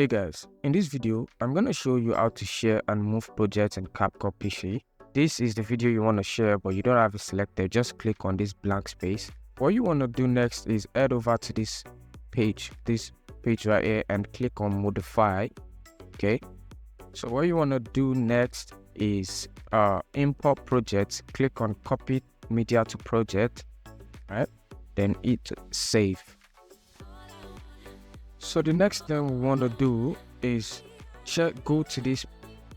Hey guys, in this video, I'm going to show you how to share and move projects in Capcut PC. This is the video you want to share, but you don't have it selected. Just click on this blank space. What you want to do next is head over to this page right here, and click on modify. Okay, so what you want to do next is import projects. Click on copy media to project, right? Then hit save. So the next thing we want to do is go to this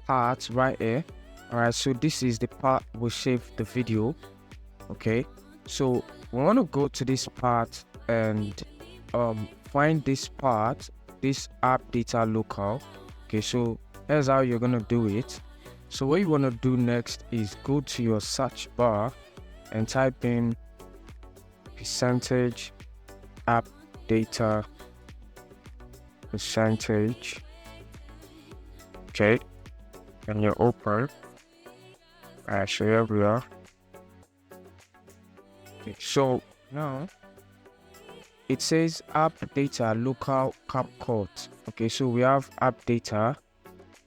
part right here. All right, so this is the part we save the video. Okay, so we want to go to this part and find this part, this app data local. Okay, so here's how you're gonna do it. So what you want to do next is go to your search bar and type in percentage app data percentage. Okay, and you open. Alright, so here we are. Okay, so now it says app data local Capcut. Okay, so we have app data,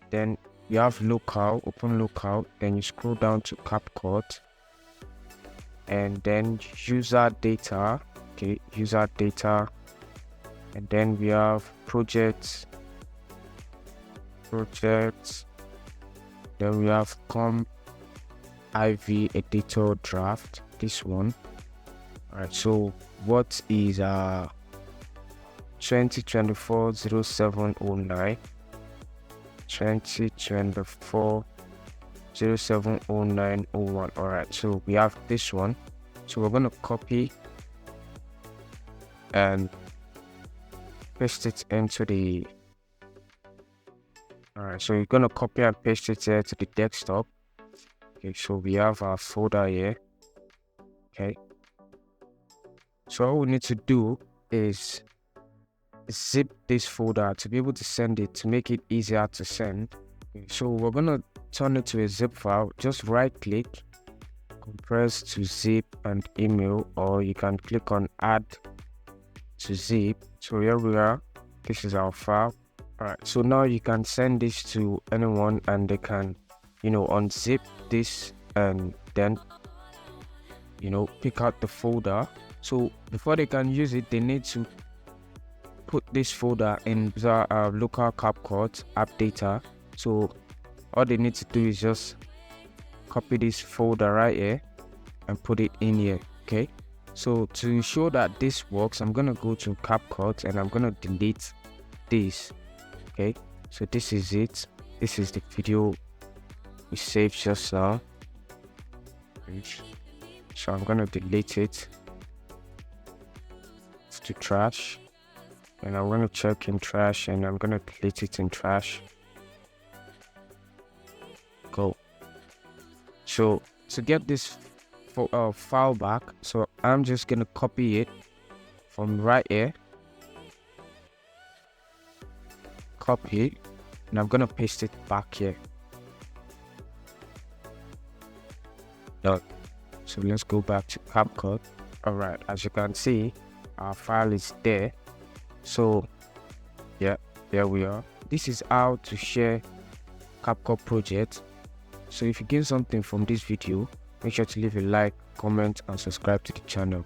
then we have local, open local, then you scroll down to Capcut, and then user data. Okay, user data, and then we have projects, then we have IV editor draft, this one. All right, so what is 2024-0709 2024-070901. all right, so we have this one, so we're going to copy and paste it into the so you're gonna copy and paste it here to the desktop. Okay, so we have our folder here. Okay, so all we need to do is zip this folder to be able to send it, to make it easier to send. Okay, so we're gonna turn it to a zip file. Just right click, compress to zip and email, or you can click on add to zip. So here we are, this is our file. All right, so now you can send this to anyone and they can unzip this and then pick out the folder. So before they can use it, they need to put this folder in the local Capcut app data. So all they need to do is just copy this folder right here and put it in here. Okay, so to show that this works, I'm gonna go to Capcut and I'm gonna delete this. Okay, so this is it. This is the video we saved just now. So I'm gonna delete it to trash, and I'm gonna check in trash, and I'm gonna delete it in trash. Go. So to get this file back, so I'm just gonna copy it from right here, copy, and I'm gonna paste it back here. Done. So let's go back to Capcut. All right, as you can see, our file is there. So yeah, there we are. This is how to share Capcut project. So if you gain something from this video, make sure to leave a like, comment, and subscribe to the channel.